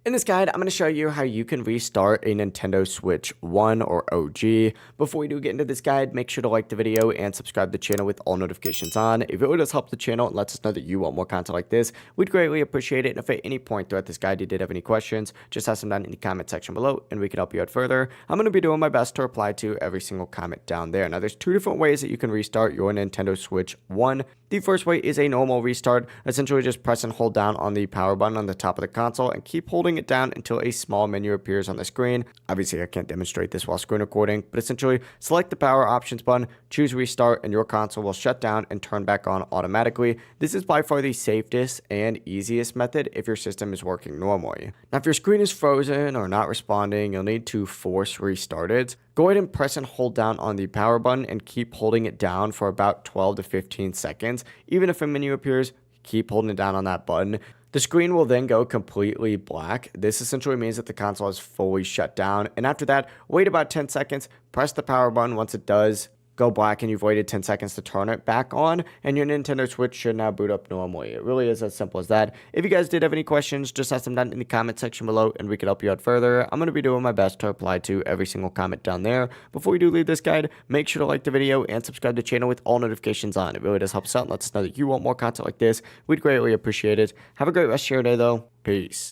In this guide, I'm going to show you how you can restart a Nintendo Switch 1 or OG. Before we do get into this guide, make sure to like the video and subscribe to the channel with all notifications on. If it really does help the channel and lets us know that you want more content like this, we'd greatly appreciate it. And if at any point throughout this guide you did have any questions, just ask them down in the comment section below and we can help you out further. I'm going to be doing my best to reply to every single comment down there. Now, there's two different ways that you can restart your Nintendo Switch 1. The first way is a normal restart. Essentially, just press and hold down on the power button on the top of the console and keep holding it down until a small menu appears on the screen. Obviously, I can't demonstrate this while screen recording, but essentially, select the power options button, choose restart, and your console will shut down and turn back on automatically. This is by far the safest and easiest method if your system is working normally. Now, if your screen is frozen or not responding, you'll need to force restart it. Go ahead and press and hold down on the power button and keep holding it down for about 12 to 15 seconds. Even if a menu appears, keep holding it down on that button. The screen will then go completely black. This essentially means that the console is fully shut down. And after that, wait about 10 seconds, press the power button. Once it does go black and you've waited 10 seconds to turn it back on, and your Nintendo Switch should now boot up normally. It really is as simple as that. If you guys did have any questions, just ask them down in the comment section below and we can help you out further. I'm going to be doing my best to reply to every single comment down there. Before we do leave this guide, make sure to like the video and subscribe to the channel with all notifications on. It really does help us out and lets us know that you want more content like this. We'd greatly appreciate it. Have a great rest of your day though. Peace.